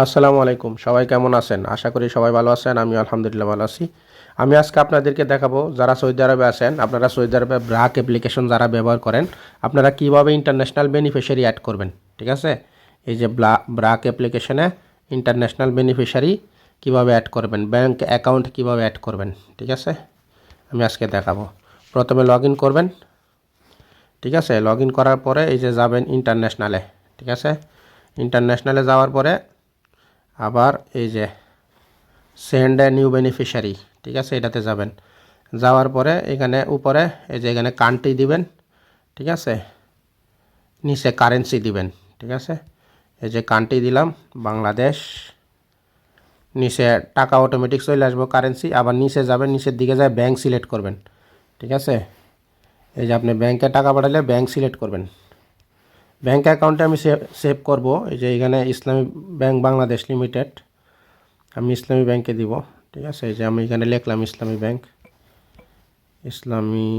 আসসালামু আলাইকুম, সবাই কেমন আছেন? আশা করি সবাই ভালো আছেন। আমি আলহামদুলিল্লাহ ভালো আছি। আমি আজকে আপনাদেরকে দেখাবো, যারা সৌদি আরবে আছেন, আপনারা সৌদি আরবে ব্রাক অ্যাপ্লিকেশন যারা ব্যবহার করেন, আপনারা কিভাবে ইন্টারন্যাশনাল বেনিফিশিয়ারি অ্যাড করবেন। ঠিক আছে, এই যে ব্রাক অ্যাপ্লিকেশনে ইন্টারন্যাশনাল বেনিফিশিয়ারি কিভাবে অ্যাড করবেন, ব্যাংক অ্যাকাউন্ট কিভাবে অ্যাড করবেন, ঠিক আছে, আমি আজকে দেখাবো। প্রথমে লগ ইন করবেন। ঠিক আছে, লগ ইন করার পরে এই যে যাবেন ইন্টারন্যাশনালে। ঠিক আছে, ইন্টারন্যাশনালে যাওয়ার পরে আবার এই যে সেন্ড এ নিউ বেনিফিশিয়ারি, ঠিক আছে, এটাতে যাবেন। যাওয়ার পরে এখানে উপরে এই যে এখানে কান্ট্রি দিবেন। ঠিক আছে, নিচে কারেন্সি দিবেন। ঠিক আছে, এই যে কান্ট্রি দিলাম বাংলাদেশ, নিচে টাকা অটোমেটিক চলে আসবো কারেন্সি। আবার নিচে যাবেন, নিচের দিকে যায় ব্যাংক সিলেক্ট করবেন। ঠিক আছে, এই যে আপনি ব্যাংকে টাকা পাঠালে ব্যাংক সিলেক্ট করবেন। ব্যাংক অ্যাকাউন্টে আমি সেভ করব। এই যে এখানে ইসলামী ব্যাংক বাংলাদেশ লিমিটেড, আমি ইসলামী ব্যাংকে দিব। ঠিক আছে, এই যে আমি এখানে লিখলাম ইসলামী ব্যাংক, ইসলামী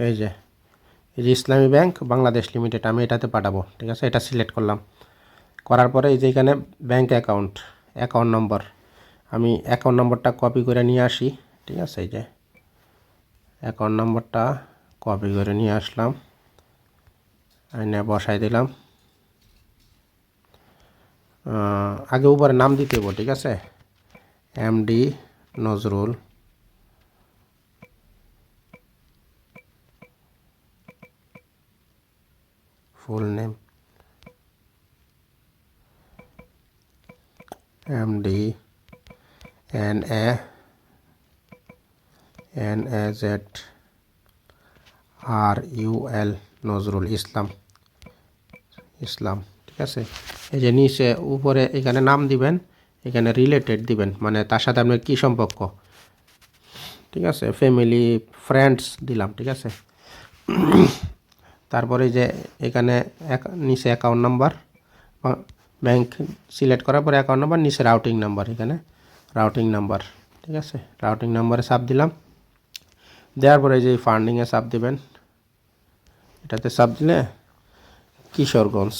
এই যে ইসলামী ব্যাংক বাংলাদেশ লিমিটেড, আমি এটাতে পাঠাবো। ঠিক আছে, এটা সিলেক্ট করলাম। করার পরে এই যে এখানে ব্যাংক অ্যাকাউন্ট, অ্যাকাউন্ট নম্বর, আমি অ্যাকাউন্ট নম্বরটা কপি করে নিয়ে আসি। ঠিক আছে, এই যে অ্যাকাউন্ট নম্বরটা কপি করে নিয়ে আসলাম, এনে বসাই দিলাম। আগে উপরে নাম দিতে হবো। ঠিক আছে, MD Nazrul, full name MD NAZRUL Nazrul Islam, Islam. ঠিক আছে, এই যে নিচে উপরে এখানে নাম দিবেন, এখানে রিলেটেড দিবেন, মানে তার সাথে আপনার কী সম্পর্ক। ঠিক আছে, ফ্যামিলি ফ্রেন্ডস দিলাম। ঠিক আছে, তারপরে যে এখানে নিচে অ্যাকাউন্ট নাম্বার, ব্যাংক সিলেক্ট করার পরে অ্যাকাউন্ট নাম্বার, নিচে রাউটিং নাম্বার, এখানে রাউটিং নাম্বার। ঠিক আছে, রাউটিং নাম্বারে চাপ দিলাম। দেওয়ার পরে যে ফান্ডিংয়ে চাপ দিবেন, এটাতে চাপ দিলে কিশোরগঞ্জ,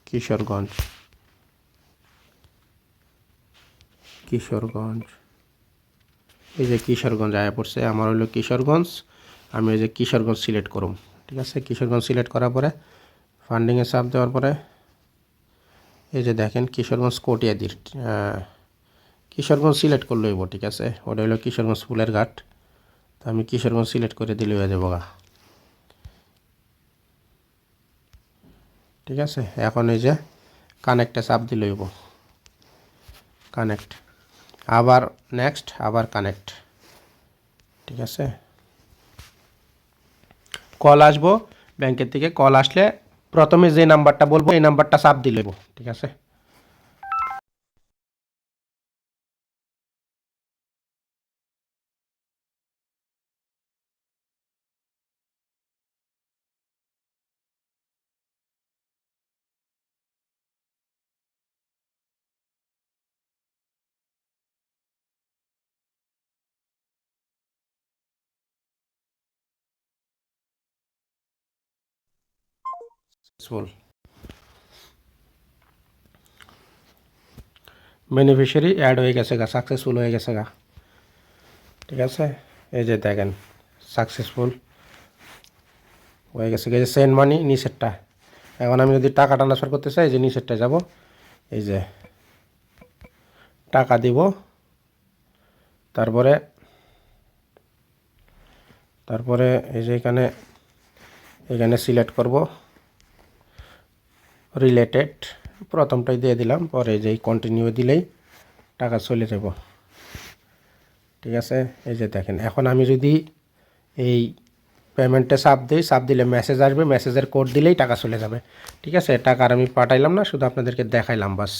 কিশোরগঞ্জ, কিশোরগঞ্জ, এই যে কিশোরগঞ্জ আয়া পড়ছে, আমার হলো কিশোরগঞ্জ। আমি এই যে কিশোরগঞ্জ সিলেক্ট করুম। ঠিক আছে, কিশোরগঞ্জ সিলেক্ট করার পরে ফান্ডিংয়ে চাপ দেওয়ার পরে এই যে দেখেন কিশোরগঞ্জ কটিয়াদির, কিশোরগঞ্জ সিলেক্ট করলে হইব। ঠিক আছে, ওটা হলো কিশোরগঞ্জ ফুলের ঘাট, তো আমি কিশোরগঞ্জ সিলেক্ট করে দিলে হয়ে যাবো গা। ঠিক আছে, এখন এই যে কানেক্টে চাপ দিলে হইব, কানেক্ট, আবার নেক্সট, আবার কানেক্ট। ঠিক আছে, কল আসবো ব্যাংকের থেকে, কল আসলে প্রথমে যে নাম্বারটা বলবো এই নাম্বারটা চাপ দিলে হইব। ঠিক আছে, সাকসেসফুল বেনিফিশিয়ারি অ্যাড হয়ে গেছে গা, সাকসেসফুল হয়ে গেছে গা। ঠিক আছে, এই যে দেখেন সাকসেসফুল হয়ে গেছে, এই যে সেন্ড মানি নিচেরটা। এখন আমি যদি টাকা ট্রান্সফার করতে চাই, যে নিচেরটা যাব, এই যে টাকা দিব, তারপরে তারপরে এই যে এখানে এখানে সিলেক্ট করব রিলেটেড, প্রথমটাই দিয়ে দিলাম, পরে যেই কন্টিনিউ দিলেই টাকা চলে যাব। ঠিক আছে, এই যে দেখেন এখন আমি যদি এই পেমেন্টে চাপ দিই, চাপ দিলে মেসেজ আসবে, মেসেজের কোড দিলেই টাকা চলে যাবে। ঠিক আছে, টাকা আর আমি পাঠাইলাম না, শুধু আপনাদেরকে দেখাইলাম বাস।